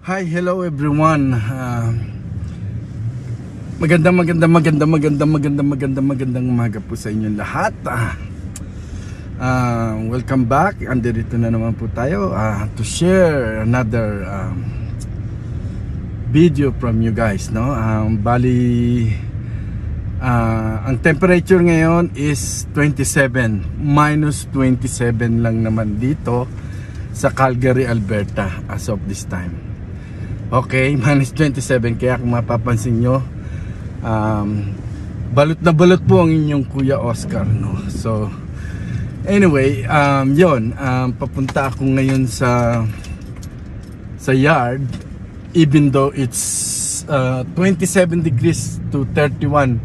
Hi, hello everyone. Magandang umaga po sa inyong lahat. Welcome back. Andito na naman po tayo to share another video from you guys, no? Bali ang temperature ngayon is 27, minus 27 lang naman dito sa Calgary, Alberta as of this time. Okay, minus 27. Kaya kung mapapansin nyo, balot na balot po ang inyong Kuya Oscar, no? So anyway, yon, papunta ako ngayon sa yard, even though it's 27 degrees to 31,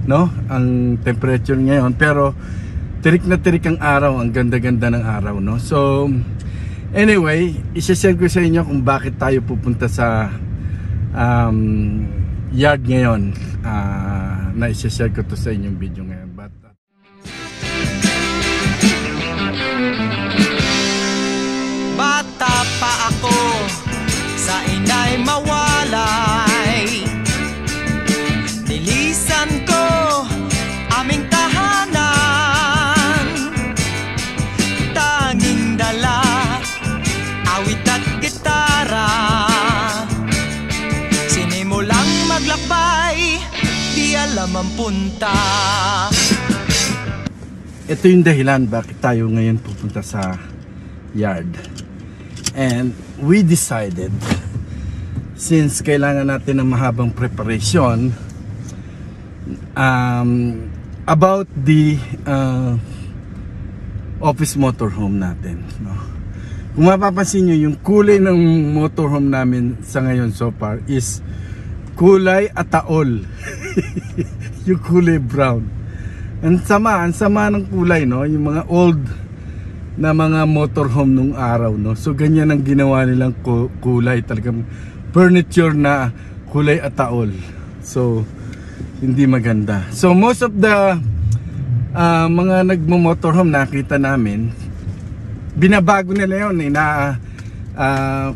no, ang temperature ngayon, pero tirik na tirik ang araw, ang ganda-ganda ng araw, no? So anyway, isa-share ko sa inyo kung bakit tayo pupunta sa yard ngayon. Na isa-share ko to sa inyong video ngayon. But bata pa ako, sa inay mawalay, nilisan ko aming tahanan, tanging dala awit at gitara, sinimulang maglakbay, di alam ang punta. ito yung dahilan bakit tayo ngayon pupunta sa yard. And we decided, since kailangan natin ng mahabang preparation about the office motorhome natin, no? Kung mapapansin nyo, yung kulay ng motorhome namin sa ngayon so far is kulay ataol. Yung kulay brown. Ang sama ng kulay, no? Yung mga old na mga motorhome nung araw, no? So ganyan ang ginawa nilang kulay, talagang furniture na kulay ataol. So hindi maganda. So most of the mga nagmo-motorhome nakita namin, binabago nila yun,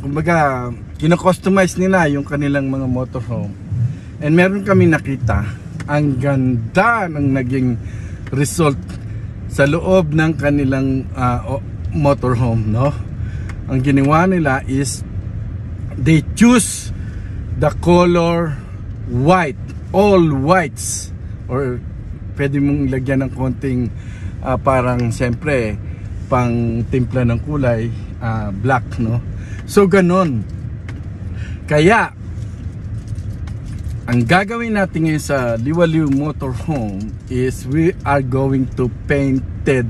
kumbaga kino-customize nila yung kanilang mga motorhome. And meron kami nakita, ang ganda ng naging result sa loob ng kanilang motorhome, no? Ang ginawa nila is they choose the color white, all whites, or pwede mong lagyan ng konting parang siyempre pang timpla ng kulay, black, no? So ganon. Kaya ang gagawin natin ngayon sa Liwaliw Motorhome is we are going to painted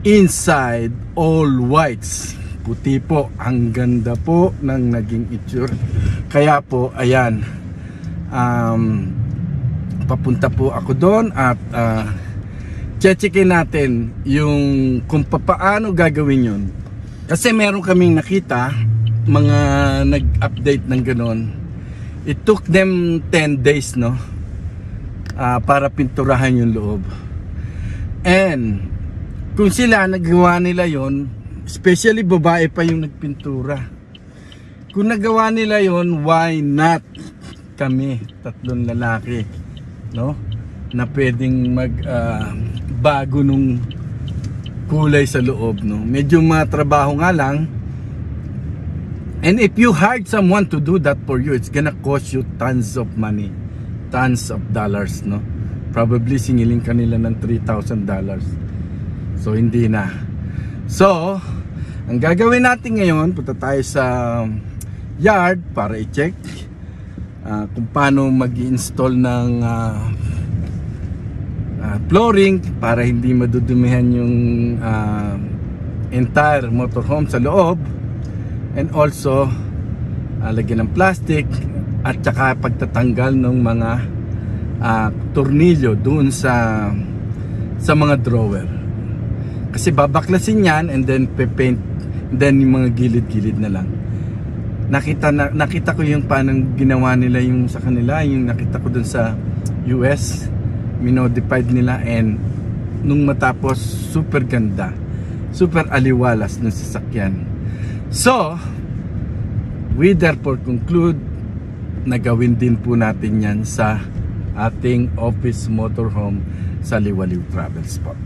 inside all whites. Puti po, ang ganda po ng naging itsura. Kaya po, ayan, papunta po ako doon at checkin natin yung kung paano gagawin yun. Kasi meron kaming nakita, mga nag-update ng ganon. It took them 10 days, no? Para pinturahan yung loob. And kung sila nagawa nila yon, especially babae pa yung nagpintura. Kung nagawa nila yon, why not kami, tatlong lalaki, no? Na pwedeng bago nung kulay sa loob, no? Medyo matrabaho nga lang. And if you hired someone to do that for you, it's gonna cost you tons of money, tons of dollars, no? Probably singilin kanila ng $3,000. So hindi na. So ang gagawin natin ngayon, punta tayo sa yard para i-check kung paano mag-install ng flooring para hindi madudumihan yung entire motorhome sa loob. And also lagyan ng plastic at saka pagtatanggal ng mga tornilyo doon sa mga drawer. Kasi babaklasin yan and then pe-paint, then yung mga gilid-gilid na lang. Nakita ko yung paano ginawa nila yung sa kanila, yung nakita ko doon sa US, minodified nila, and nung matapos super ganda, super aliwalas ng sasakyan. So we therefore conclude na gawin din po natin yan sa ating office motorhome sa Liwaliw Travels po.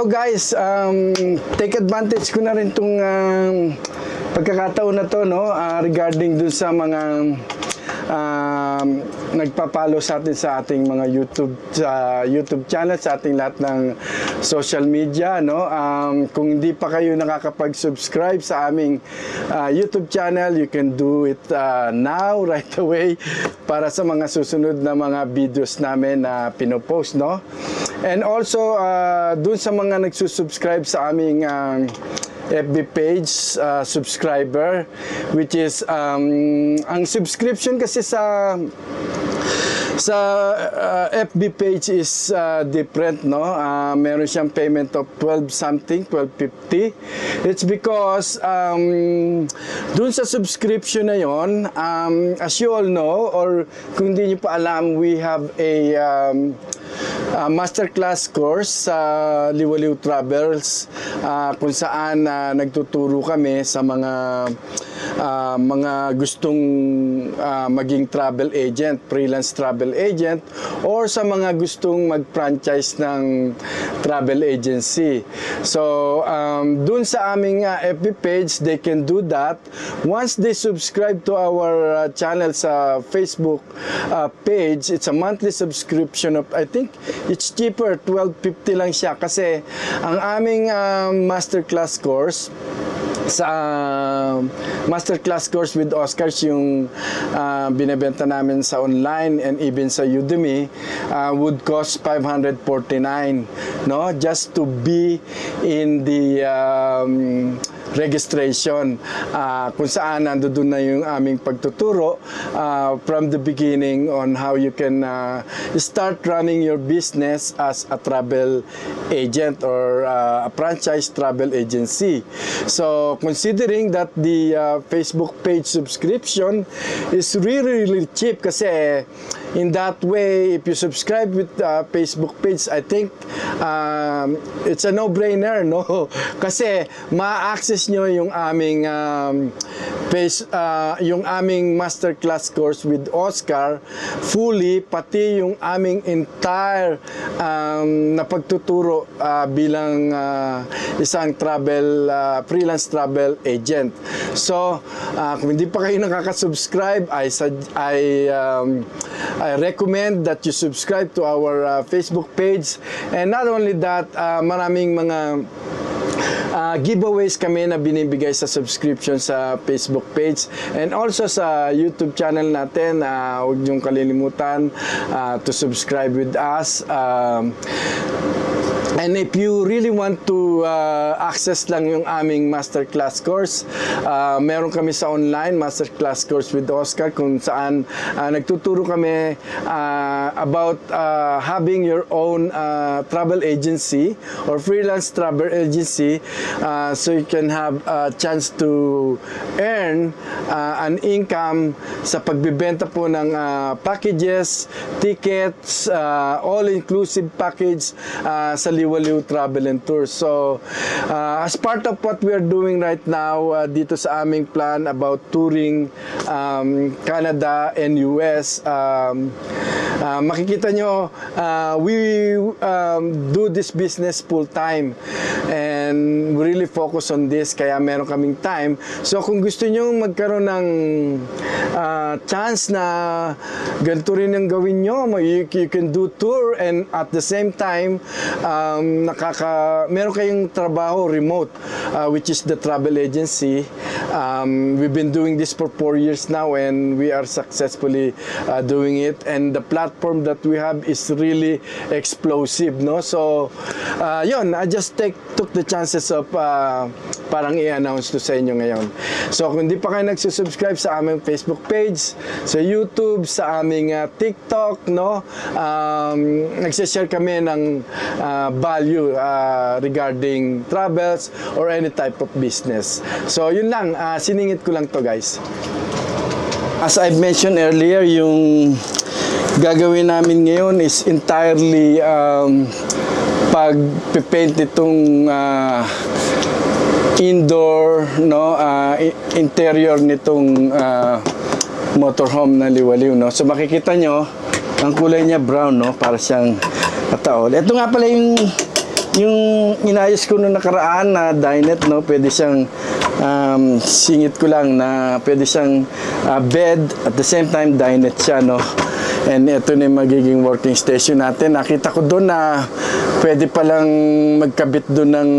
Guys, take advantage ko na rin itong pagkakataon na to, no, regarding dun sa mga nagpapalo sa atin sa ating mga YouTube channel, sa ating lahat ng social media, no. Kung hindi pa kayo nakakapag-subscribe sa aming YouTube channel, you can do it now, right away, para sa mga susunod na mga videos namin na pinopost, no. And also, dun sa mga nagsusubscribe sa aming FB page, subscriber, which is, ang subscription kasi sa FB page is different, no. Meron siyang payment of 12 something, 12.50. It's because dun sa subscription na yon, as you all know, or kung hindi nyo pa alam, we have a masterclass course sa Liwaliw Travels, kung saan nagtuturo kami sa mga gustong maging travel agent, freelance travel agent, or sa mga gustong mag-franchise ng travel agency. So, dun sa aming FB page, they can do that. Once they subscribe to our channel sa Facebook page, it's a monthly subscription of, I think, it's cheaper, 12.50 lang siya, kasi ang aming masterclass course sa masterclass course with Oscars, yung binebenta namin sa online and even sa Udemy, would cost 549, no, just to be in the registration, kung saan nandoon na yung aming pagtuturo from the beginning on how you can start running your business as a travel agent or a franchise travel agency. So considering that the Facebook page subscription is really cheap, kasi in that way, if you subscribe with Facebook page, I think it's a no-brainer, no? Kasi ma-access nyo yung aming yung aming masterclass course with Oscar fully, pati yung aming entire na pagtuturo bilang isang freelance travel agent. So, kung hindi pa kayo nakaka-subscribe, I recommend that you subscribe to our Facebook page. And not only that, maraming mga giveaways kami na binibigay sa subscription sa Facebook page and also sa YouTube channel natin. Huwag niyong kalilimutan to subscribe with us. And if you really want to access lang yung aming masterclass course, meron kami sa online masterclass course with Oscar, kung saan nagtuturo kami about having your own travel agency or freelance travel agency, so you can have a chance to earn an income sa pagbibenta po ng packages, tickets, all-inclusive package sa Liwaliw Travel and Tours. So, as part of what we are doing right now dito sa aming plan about touring Canada and US, makikita nyo, we do this business full-time and we really focus on this, kaya meron kaming time. So, kung gusto nyo magkaroon ng chance na ganito rin ang gawin nyo. You can do tour and at the same time, meron kayong trabaho remote, which is the travel agency. We've been doing this for 4 years now and we are successfully doing it. And the platform that we have is really explosive, no? So, yun, I just took the chances of parang i-announce to sa inyo ngayon. So, kung hindi pa kayo nagsusubscribe sa aming Facebook page, sa YouTube, sa aming TikTok, no? Nagsishare kami ng value regarding travels or any type of business. So, yun lang. Siningit ko lang to, guys. As I've mentioned earlier, yung gagawin namin ngayon is entirely pag-paint itong indoor, no, interior nitong motorhome na Liwaliw, no. So makikita nyo ang kulay niya brown, no, para siyang kataol. Ito nga pala yung inayos ko nung nakaraan na dinette, no. Pwede siyang singit ko lang na pwede siyang bed at the same time dinette siya, no. And ito na yung magiging working station natin. Nakita ko doon na pwede palang magkabit doon ng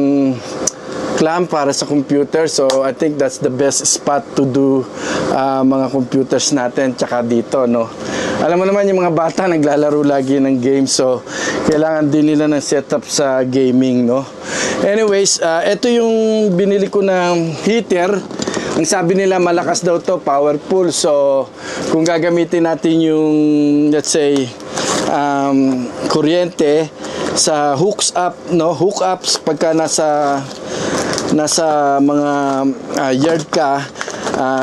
clamp para sa computer. So I think that's the best spot to do mga computers natin tsaka dito, no. Alam mo naman yung mga bata naglalaro lagi ng game, so kailangan din nila ng setup sa gaming, no. Anyways, ito yung binili ko ng heater. Ang sabi nila malakas daw to, powerful. So kung gagamitin natin yung, let's say, kuryente sa hooks up, no, hookups pagka nasa mga yard ka,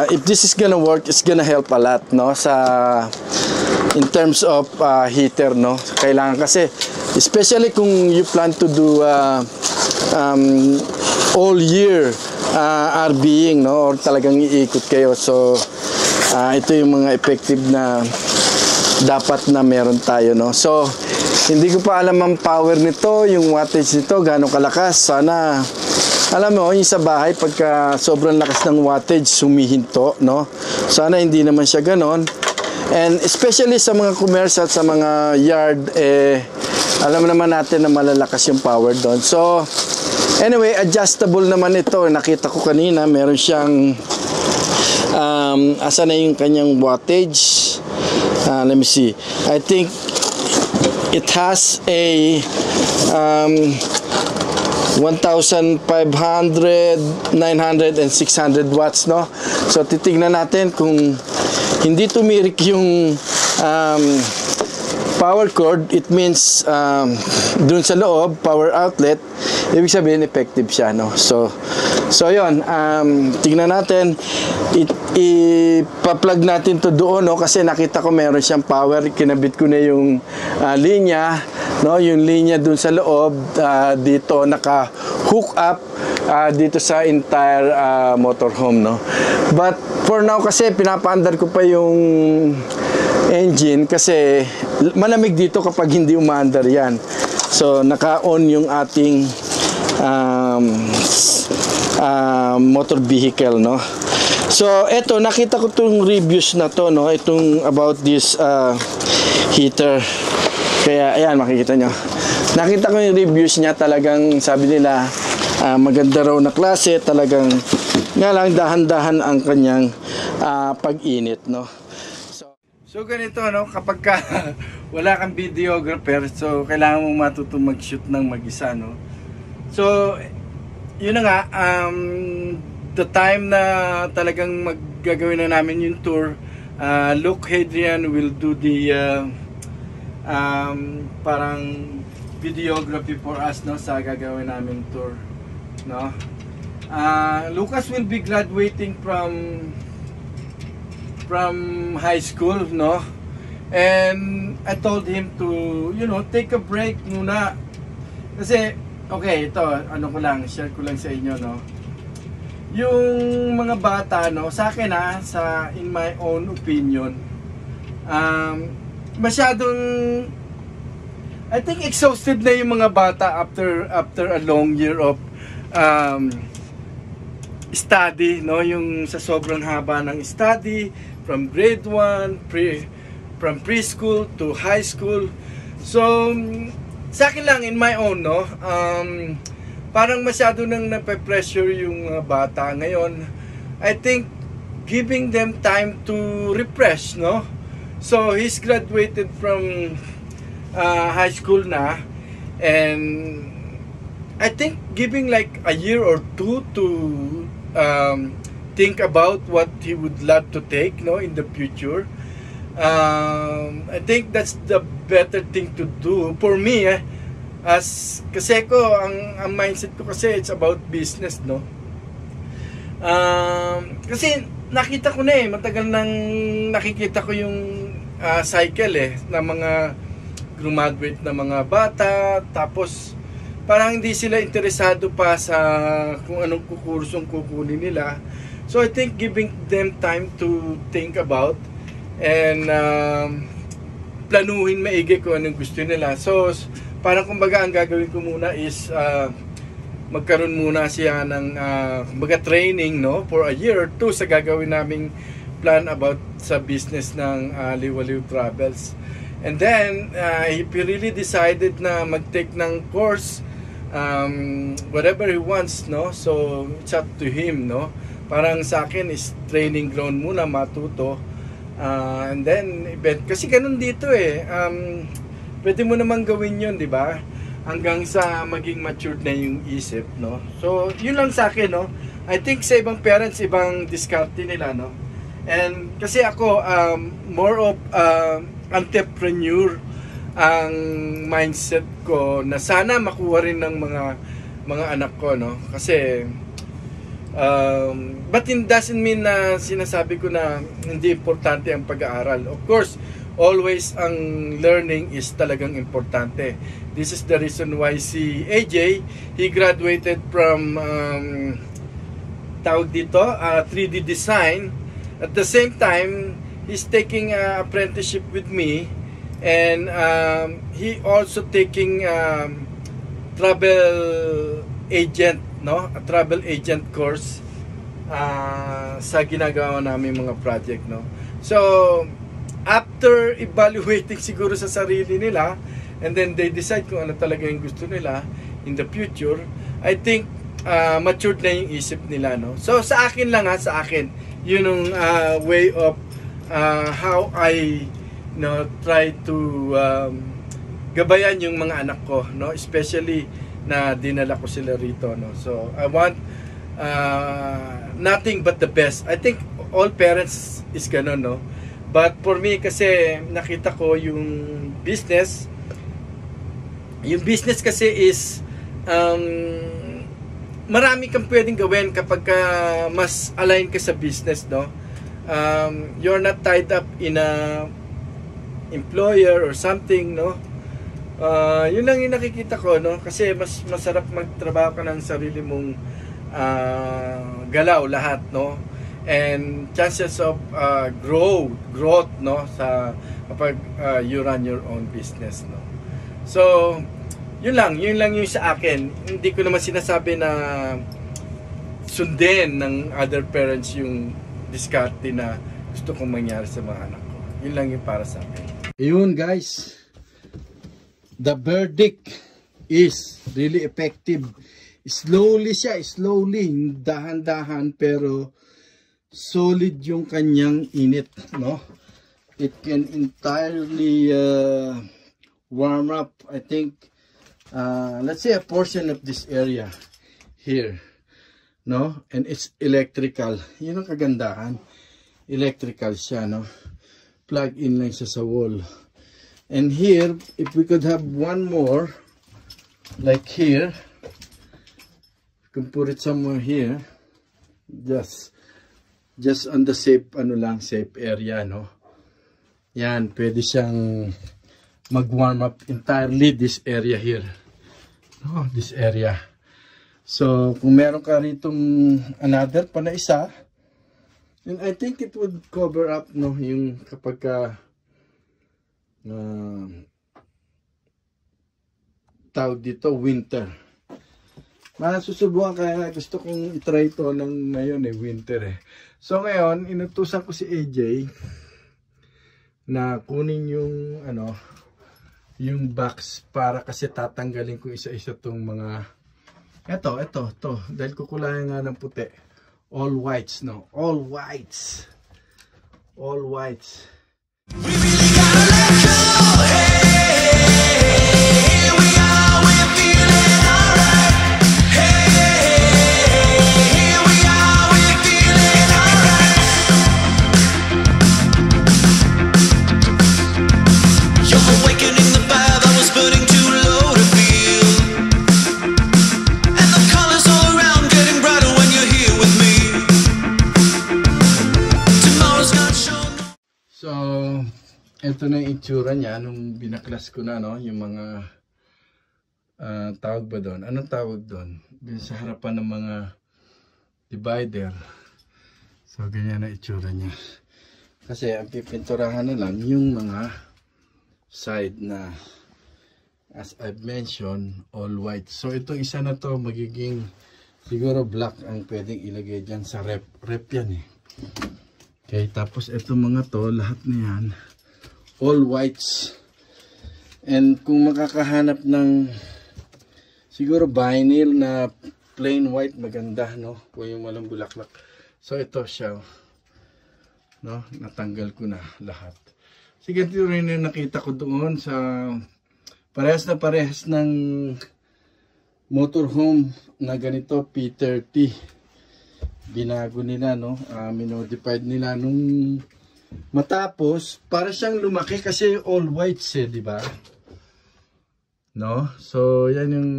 if this is gonna work, it's gonna help a lot, no, in terms of heater, no. Kailangan kasi, especially kung you plan to do all year RVing, no, or talagang iikot kayo. So ito yung mga effective na dapat na meron tayo, no. So hindi ko pa alam ang power nito, yung wattage nito, gaano kalakas. Sana alam mo, yung sa bahay, pagka sobrang lakas ng wattage, sumihinto, no? Sana hindi naman siya ganon. And especially sa mga commercial, sa mga yard, alam naman natin na malalakas yung power doon. So, anyway, adjustable naman ito. Nakita ko kanina, meron siyang, asa na yung kanyang wattage? Let me see. I think it has a 1,500, 900, and 600 watts, no? So titignan natin kung hindi tumirik yung power cord, it means dun sa loob, power outlet, ibig sabihin effective siya, no? So yun, tignan natin, ipa-plug natin to doon, no? Kasi nakita ko meron siyang power, kinabit ko na yung linya, no? Yung linya dun sa loob, dito naka-hook up dito sa entire motorhome, no? But for now kasi pinapaandar ko pa yung engine kasi malamig dito kapag hindi umaandar yan. So naka-on yung ating motor vehicle, no? So eto, nakita ko tong reviews na to, no? Itong about this heater. Kaya ayan, makikita nyo. Nakita ko yung reviews niya, talagang sabi nila maganda raw na klase, talagang nga lang dahan-dahan ang kanyang pag-init, no? So ganito, no, kapag ka wala kang videographer, so kailangan mong matutong mag-shoot ng mag-isa, no? So yun na nga, the time na talagang maggagawin na namin yung tour, Luke Hadrian will do the parang videography for us, no, sa gagawin namin tour, no. Lucas will be graduating from high school, no, and I told him to, you know, take a break muna kasi okay, ito ano ko lang, share ko lang sa inyo, no, yung mga bata, no, sa akin in my own opinion, masyadong, I think exhausted na yung mga bata after a long year of study, no, yung sa sobrang haba ng study, from grade 1, from preschool to high school. So, sa akin lang, in my own, no, parang masyado nang nape-pressure yung bata ngayon. I think, giving them time to refresh, no? So, he's graduated from high school na, and I think giving like a year or two to think about what he would love to take, no, in the future. I think that's the better thing to do for me, as kasi ko ang mindset ko kasi it's about business, no. Kasi nakita ko na matagal nang nakikita ko yung cycle na mga graduate na mga bata, tapos parang hindi sila interesado pa sa kung anong kursong kukunin nila. So I think giving them time to think about and planuhin maigi kung anong gusto nila. So parang kumbaga ang gagawin ko muna is magkaroon muna siya ng kumbaga training, no, for a year or two sa gagawin naming plan about sa business ng Liwaliw Travels. And then if he really decided na mag-take ng course, whatever he wants, no, so it's up to him, no. Parang sa akin is training ground muna, matuto, and then event, kasi ganun dito pwede mo naman gawin yun, di ba, hanggang sa maging matured na yung isip, no. So yun lang sa akin, no. I think sa ibang parents, ibang diskarte nila, no. And kasi ako more of entrepreneur ang mindset ko, na sana makuha rin ng mga anak ko, no. Kasi but it doesn't mean na sinasabi ko na hindi importante ang pag-aaral. Of course, always ang learning is talagang importante. This is the reason why si AJ, he graduated from tawag dito, 3D design. At the same time, he's taking apprenticeship with me, and he also taking travel agent, no, a travel agent course sa ginagawa namin mga project, no. So after evaluating siguro sa sarili nila, and then they decide kung ano talaga yung gusto nila in the future, I think matured na yung isip nila, no. So sa akin lang, sa akin yun yung way of how I, you know, try to gabayan yung mga anak ko, no, especially na dinala ko sila rito, no. So I want nothing but the best. I think all parents is ganun, no. But for me, kasi nakita ko yung business kasi is marami kang pwedeng gawin kapag mas align ka sa business, no. You're not tied up in a employer or something, no. Yun lang yung nakikita ko, no, kasi mas masarap magtrabaho ka ng sarili mong galaw lahat, no, and chances of growth, no, sa kapag you run your own business, no. So yun lang yung sa akin. Hindi ko naman sinasabi na sundin ng other parents yung diskarte na gusto kong mangyari sa mga anak ko. Yun lang yung para sa akin. Yun guys, the verdict is really effective. Slowly siya, dahan-dahan, pero solid yung kanyang init, no. It can entirely warm up, I think, let's say a portion of this area here, no, and it's electrical. Yun ang kagandahan, electrical siya, no, plug in lang siya sa wall. And here, if we could have one more like here, we can put it somewhere here, just on the safe, safe area, no. Yan, pwede siyang mag-warm up entirely this area here, no, this area. So kung meron ka ritong another pa na isa, then I think it would cover up, no, yung kapag tawag dito winter. Masusubukan, kaya gusto kong i-try ito ng ngayon winter. So ngayon, inutusan ko si AJ na kunin yung yung box para kasi tatanggalin ko isa-isa tong mga ito dahil kukulayan nga ng puti. All whites, no? All whites. All whites. We really gotta let go. Hey, here we are, we're feeling alright. Hey, here we are, we're feeling alright. You're awakening the fire that was burning too low to feel. And the colors all around getting brighter when you're here with me. Tomorrow's not sure. So, ito na yung itsura niya nung binaklas ko na, no? Yung mga tawag ba doon? Anong tawag doon? Dun sa harapan ng mga divider. So, ganyan na itsura niya. Kasi ang pipinturahan na lang yung mga side na, as I've mentioned, all white. So, itong isa na to magiging siguro black ang pwedeng ilagay dyan sa rep. Rep yan eh. Okay, tapos itong mga to, lahat na yan, all whites. And kung makakahanap ng siguro vinyl na plain white, maganda, no? Kung yung walang bulaklak. So ito siya, no? Natanggal ko na lahat. Sige, ito rin yung nakita ko doon sa parehas ng motorhome na ganito, P30. Binago nila, no? Minodified nila nung matapos para siyang lumaki kasi all whites eh, di ba? No? So yan yung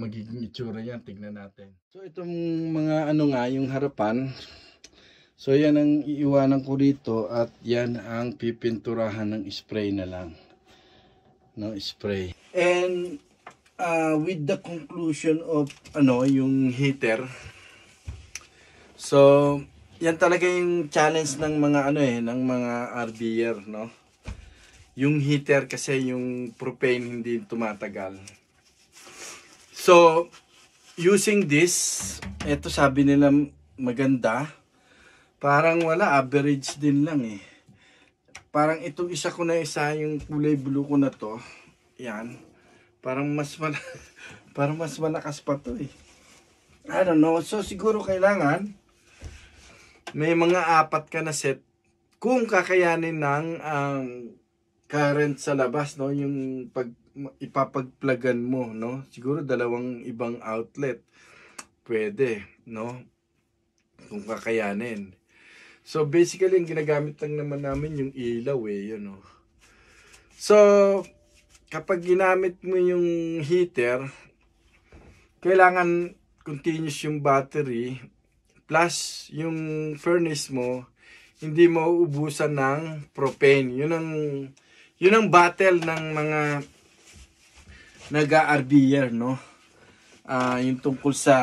magiging itsura niya, tignan natin. So itong mga yung harapan. So yan ang iiwanan ko dito at yan ang pipinturahan ng spray na lang. No, spray. And with the conclusion of yung heater. So, yan talaga yung challenge ng mga ng mga RVer, no? Yung heater kasi yung propane hindi tumatagal. So, using this, ito sabi nila maganda. Parang wala, average din lang eh. Parang itong isa ko na isa, yung kulay blue ko na to. Yan. Parang mas malakas pa to eh. I don't know. So, siguro kailangan may mga 4 ka na set kung kakayanin ng current sa labas, no? Yung ipapagplagan mo, no? Siguro 2 ibang outlet pwede, no? Kung kakayanin. So basically ang ginagamit lang naman namin yung ilaw eh, yun, no? So kapag ginamit mo yung heater, kailangan continuous yung battery plus yung furnace mo hindi mo uubusan ng propane. Yun ang battle ng mga nag-RVer, no? Yung tungkol sa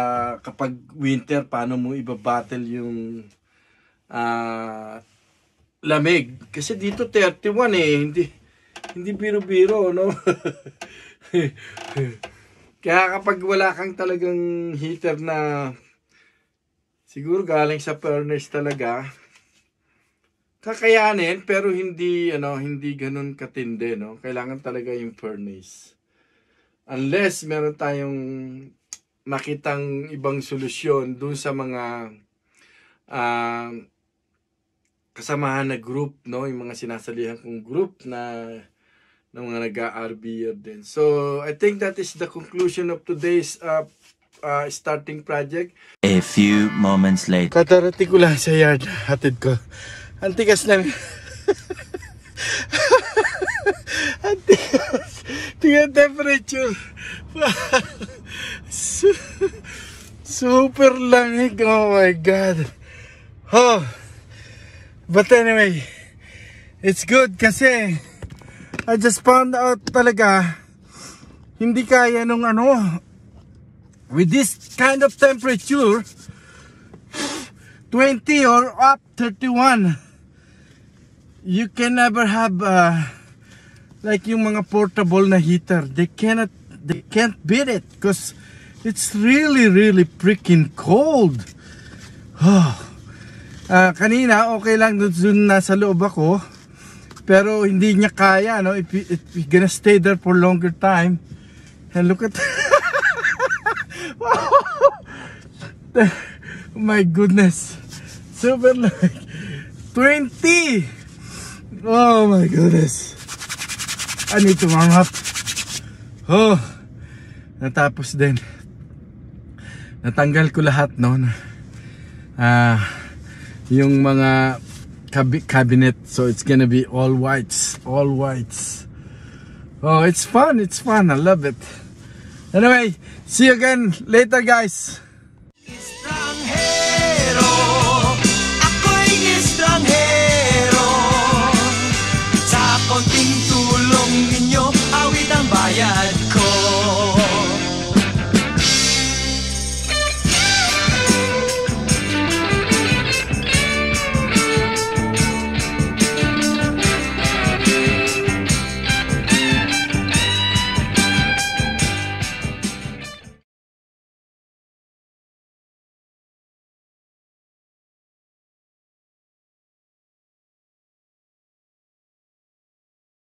kapag winter, paano mo ibabattle yung lamig. Kasi dito 31 eh, hindi biro-biro, no? Kaya kapag wala kang talagang heater na siguro galing sa furnace talaga, kakayanin pero hindi ganun katindi, no? Kailangan talaga yung furnace. Unless meron tayong makitang ibang solusyon dun sa mga kasamahan na group, no? Yung mga sinasalihan kong group na ng mga nag-RVer din. So, I think that is the conclusion of today's starting project. A few moments later. Katarating ko lang sa yard, hatid ko. Antigas na. Antigas. Tingnan temperature. Super lamig. Oh my God. Oh. But anyway, it's good kasi I just found out talaga hindi kaya nung with this kind of temperature 20 or up 31, you can never have like yung mga portable na heater. They can't beat it because it's really freaking cold. Oh, Kanina okay lang dun nasa loob ako, pero hindi niya kaya, no? If you're gonna stay there for longer time. And look at oh my goodness, super like 20. Oh my goodness, I need to warm up. Oh, natapos din, natanggal ko lahat, no? Yung mga cabinet, so it's gonna be all whites. Oh, it's fun, I love it. Anyway, see you again later, guys.